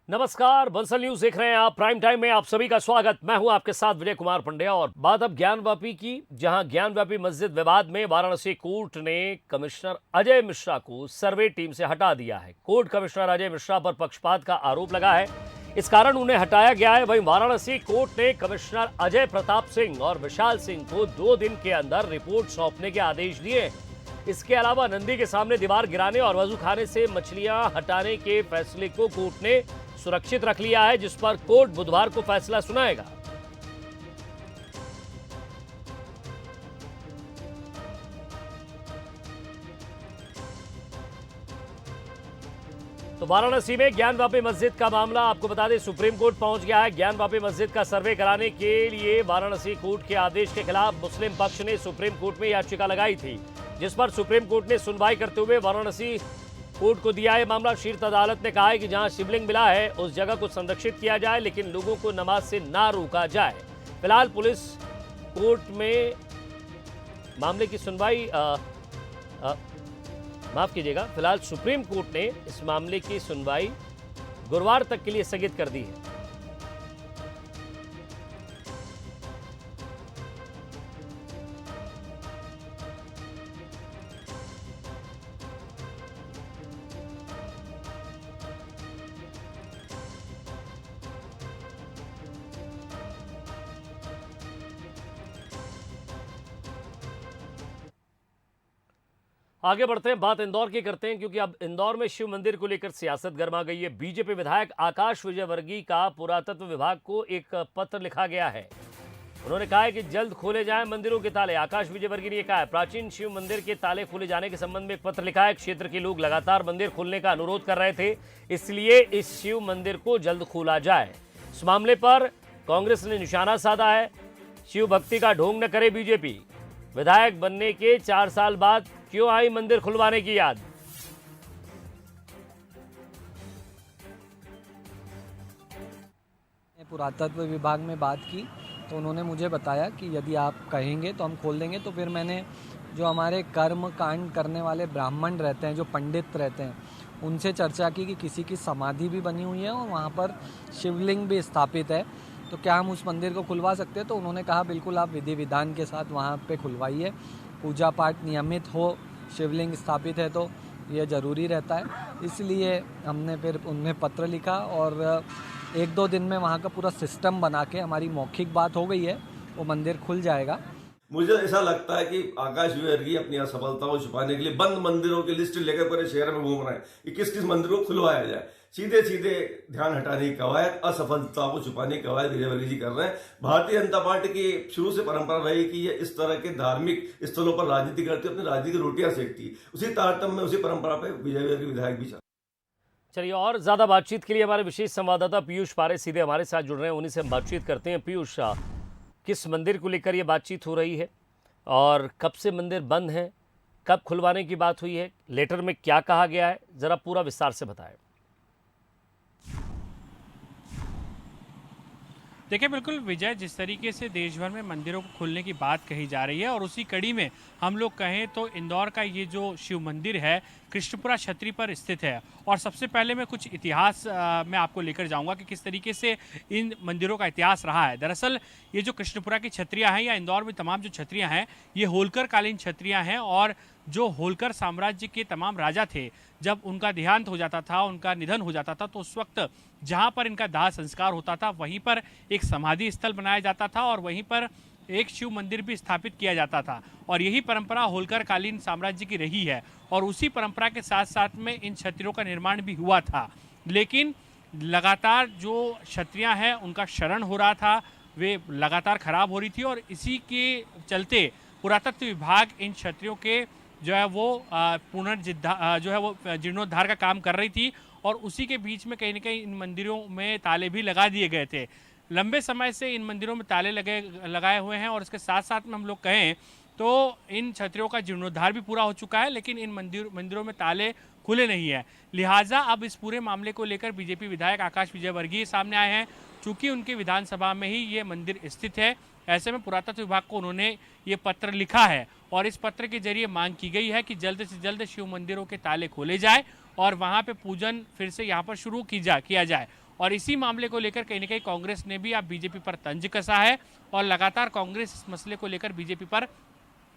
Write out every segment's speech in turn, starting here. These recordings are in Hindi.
नमस्कार, बंसल न्यूज देख रहे हैं आप। प्राइम टाइम में आप सभी का स्वागत। मैं हूं आपके साथ विजय कुमार पंड्या। और बात अब ज्ञानवापी की, जहां ज्ञानवापी मस्जिद विवाद में वाराणसी कोर्ट ने कमिश्नर अजय मिश्रा को सर्वे टीम से हटा दिया है। कोर्ट कमिश्नर अजय मिश्रा पर पक्षपात का आरोप लगा है, इस कारण उन्हें हटाया गया है। वहीं वाराणसी कोर्ट ने कमिश्नर अजय प्रताप सिंह और विशाल सिंह को 2 दिन के अंदर रिपोर्ट सौंपने के आदेश दिए हैं। इसके अलावा नंदी के सामने दीवार गिराने और वजू खाने से मछलियां हटाने के फैसले को कोर्ट ने सुरक्षित रख लिया है, जिस पर कोर्ट बुधवार को फैसला सुनाएगा। तो वाराणसी में ज्ञानवापी मस्जिद का मामला आपको बता दें सुप्रीम कोर्ट पहुंच गया है। ज्ञानवापी मस्जिद का सर्वे कराने के लिए वाराणसी कोर्ट के आदेश के खिलाफ मुस्लिम पक्ष ने सुप्रीम कोर्ट में याचिका लगाई थी, जिस पर सुप्रीम कोर्ट ने सुनवाई करते हुए वाराणसी कोर्ट को दिया है मामला। शीर्ष अदालत ने कहा है कि जहां शिवलिंग मिला है उस जगह को संरक्षित किया जाए, लेकिन लोगों को नमाज से ना रोका जाए। फिलहाल पुलिस कोर्ट में मामले की सुनवाई माफ कीजिएगा, फिलहाल सुप्रीम कोर्ट ने इस मामले की सुनवाई गुरुवार तक के लिए स्थगित कर दी है। आगे बढ़ते हैं, बात इंदौर की करते हैं, क्योंकि अब इंदौर में शिव मंदिर को लेकर सियासत गर्मा गई है। बीजेपी विधायक आकाश विजयवर्गीय का पुरातत्व विभाग को एक पत्र लिखा गया है। उन्होंने कहा है कि जल्द खोले जाएं मंदिरों के ताले। आकाश विजयवर्गीय ने कहा है, प्राचीन शिव मंदिर के ताले खोले जाने के संबंध में एक पत्र लिखा है। क्षेत्र के लोग लगातार मंदिर खोलने का अनुरोध कर रहे थे, इसलिए इस शिव मंदिर को जल्द खोला जाए। इस मामले पर कांग्रेस ने निशाना साधा है। शिव भक्ति का ढोंग न करे बीजेपी। विधायक बनने के 4 साल बाद क्यों आई मंदिर खुलवाने की याद। पुरातत्व विभाग में बात की तो उन्होंने मुझे बताया कि यदि आप कहेंगे तो हम खोल देंगे। तो फिर मैंने जो हमारे कर्म कांड करने वाले ब्राह्मण रहते हैं, जो पंडित रहते हैं, उनसे चर्चा की कि किसी की समाधि भी बनी हुई है और वहाँ पर शिवलिंग भी स्थापित है, तो क्या हम उस मंदिर को खुलवा सकते हैं। तो उन्होंने कहा बिल्कुल आप विधि विधान के साथ वहाँ पे खुलवाइए। पूजा पाठ नियमित हो, शिवलिंग स्थापित है तो ये ज़रूरी रहता है। इसलिए हमने फिर उनमें पत्र लिखा और 1-2 दिन में वहाँ का पूरा सिस्टम बना के हमारी मौखिक बात हो गई है, वो मंदिर खुल जाएगा। मुझे ऐसा लगता है कि आकाश विजयवर्गीय अपनी असफलता को छुपाने के लिए बंद मंदिरों की लिस्ट लेकर पूरे शहर में घूम रहे हैं कि किस किस मंदिर को खुलवाया जाए। सीधे सीधे ध्यान हटाने की कवायद, असफलता को छुपाने की कवायद विजयवर्गीय जी कर रहे हैं। भारतीय जनता पार्टी की शुरू से परंपरा रही कि ये इस तरह के धार्मिक स्थलों पर राजनीति करती, अपनी राजनीति की रोटियां सेकती। उसी तारतम्य में, उसी परंपरा पर विजयवर्गीय विधायक भी चल। चलिए, और ज्यादा बातचीत के लिए हमारे विशेष संवाददाता पीयूष पारे सीधे हमारे साथ जुड़ रहे हैं, उन्हीं से हम बातचीत करते हैं। पीयूष, किस मंदिर को लेकर ये बातचीत हो रही है और कब से मंदिर बंद है, कब खुलवाने की बात हुई है, लेटर में क्या कहा गया है, जरा पूरा विस्तार से बताएं। देखिए, बिल्कुल विजय, जिस तरीके से देश भर में मंदिरों को खोलने की बात कही जा रही है और उसी कड़ी में हम लोग कहें तो इंदौर का ये जो शिव मंदिर है कृष्णपुरा छतरी पर स्थित है। और सबसे पहले मैं कुछ इतिहास में आपको लेकर जाऊंगा कि किस तरीके से इन मंदिरों का इतिहास रहा है। दरअसल ये जो कृष्णपुरा की छतरियाँ हैं या इंदौर में तमाम जो छतरियाँ हैं, ये होलकर कालीन छतरियाँ हैं। और जो होलकर साम्राज्य के तमाम राजा थे, जब उनका देहांत हो जाता था, उनका निधन हो जाता था, तो उस वक्त जहाँ पर इनका दाह संस्कार होता था वहीं पर एक समाधि स्थल बनाया जाता था और वहीं पर एक शिव मंदिर भी स्थापित किया जाता था। और यही परंपरा होलकर कालीन साम्राज्य की रही है और उसी परंपरा के साथ साथ में इन छतरियों का निर्माण भी हुआ था। लेकिन लगातार जो छतरियाँ हैं उनका क्षरण हो रहा था, वे लगातार खराब हो रही थी और इसी के चलते पुरातत्व विभाग इन छतरियों के जो है वो जीर्णोद्धार का काम कर रही थी। और उसी के बीच में कहीं ना कहीं इन मंदिरों में ताले भी लगा दिए गए थे। लंबे समय से इन मंदिरों में ताले लगाए हुए हैं और इसके साथ साथ में हम लोग कहें तो इन छतरियों का जीर्णोद्धार भी पूरा हो चुका है, लेकिन इन मंदिरों में ताले खुले नहीं है। लिहाजा अब इस पूरे मामले को लेकर बीजेपी विधायक आकाश विजयवर्गीय सामने आए हैं। चूंकि उनके विधानसभा में ही ये मंदिर स्थित है, ऐसे में पुरातत्व विभाग को उन्होंने ये पत्र लिखा है और इस पत्र के जरिए मांग की गई है कि जल्द से जल्द शिव मंदिरों के ताले खोले जाए और वहाँ पे पूजन फिर से यहाँ पर शुरू किया जाए। और इसी मामले को लेकर कहीं ना कहीं कांग्रेस ने भी अब बीजेपी पर तंज कसा है और लगातार कांग्रेस इस मसले को लेकर बीजेपी पर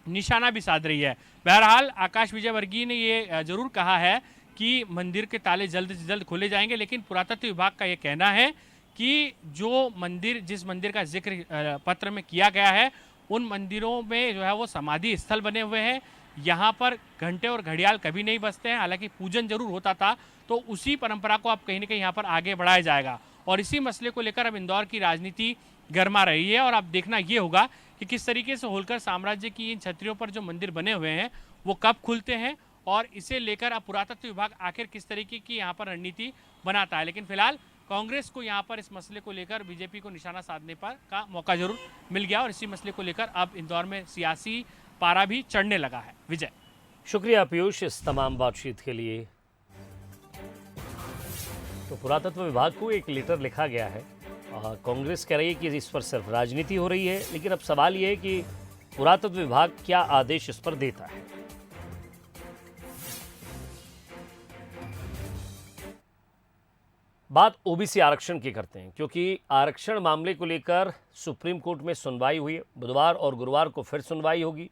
निशाना भी साध रही है। बहरहाल आकाश विजयवर्गीय ने ये जरूर कहा है कि मंदिर के ताले जल्द से जल्द खोले जाएंगे, लेकिन पुरातत्व विभाग का ये कहना है कि जो मंदिर, जिस मंदिर का जिक्र पत्र में किया गया है, उन मंदिरों में जो है वो समाधि स्थल बने हुए हैं। यहाँ पर घंटे और घड़ियाल कभी नहीं बजते हैं, हालांकि पूजन जरूर होता था, तो उसी परंपरा को अब कहीं ना कहीं यहाँ पर आगे बढ़ाया जाएगा। और इसी मसले को लेकर अब इंदौर की राजनीति गर्मा रही है और अब देखना ये होगा कि किस तरीके से होलकर साम्राज्य की इन छतरियों पर जो मंदिर बने हुए हैं वो कब खुलते हैं और इसे लेकर अब पुरातत्व विभाग आखिर किस तरीके की यहाँ पर रणनीति बनाता है। लेकिन फिलहाल कांग्रेस को यहाँ पर इस मसले को लेकर बीजेपी को निशाना साधने पर का मौका जरूर मिल गया और इसी मसले को लेकर अब इंदौर में सियासी पारा भी चढ़ने लगा है। विजय, शुक्रिया पीयूष इस तमाम बातचीत के लिए। तो पुरातत्व विभाग को एक लेटर लिखा गया है। कांग्रेस कह रही है कि इस पर सिर्फ राजनीति हो रही है, लेकिन अब सवाल यह है कि पुरातत्व विभाग क्या आदेश इस पर देता है। बात ओबीसी आरक्षण की करते हैं, क्योंकि आरक्षण मामले को लेकर सुप्रीम कोर्ट में सुनवाई हुई है। बुधवार और गुरुवार को फिर सुनवाई होगी।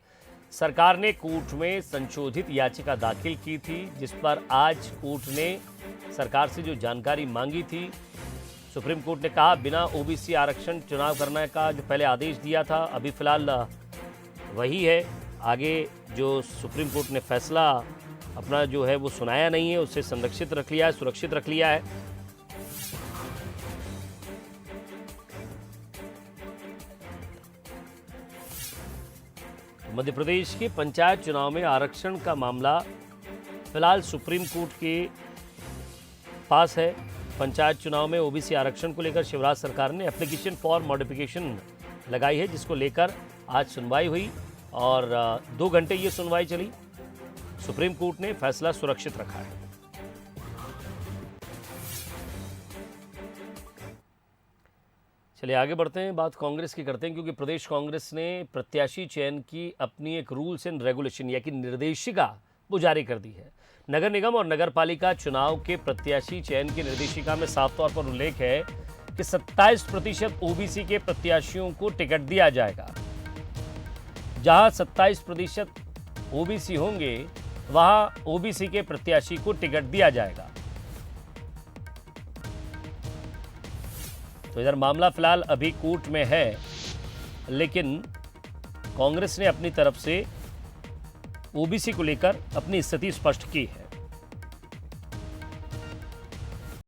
सरकार ने कोर्ट में संशोधित याचिका दाखिल की थी, जिस पर आज कोर्ट ने सरकार से जो जानकारी मांगी थी, सुप्रीम कोर्ट ने कहा बिना ओबीसी आरक्षण चुनाव करने का जो पहले आदेश दिया था अभी फिलहाल वही है। आगे जो सुप्रीम कोर्ट ने फैसला अपना जो है वो सुनाया नहीं है, उसे संरक्षित रख लिया है, सुरक्षित रख लिया है। मध्य प्रदेश के पंचायत चुनाव में आरक्षण का मामला फिलहाल सुप्रीम कोर्ट के पास है। पंचायत चुनाव में ओबीसी आरक्षण को लेकर शिवराज सरकार ने एप्लीकेशन फॉर मॉडिफिकेशन लगाई है, जिसको लेकर आज सुनवाई हुई और 2 घंटे ये सुनवाई चली। सुप्रीम कोर्ट ने फैसला सुरक्षित रखा है। चलिए आगे बढ़ते हैं, बात कांग्रेस की करते हैं, क्योंकि प्रदेश कांग्रेस ने प्रत्याशी चयन की अपनी एक रूल्स एंड रेगुलेशन या कि निर्देशिका वो जारी कर दी है। नगर निगम और नगर पालिका चुनाव के प्रत्याशी चयन की निर्देशिका में साफ तौर पर उल्लेख है कि 27% ओबीसी के प्रत्याशियों को टिकट दिया जाएगा। जहां 27% ओबीसी होंगे वहां ओबीसी के प्रत्याशी को टिकट दिया जाएगा। तो इधर मामला फिलहाल अभी कोर्ट में है, लेकिन कांग्रेस ने अपनी तरफ से ओबीसी को लेकर अपनी स्थिति स्पष्ट की है।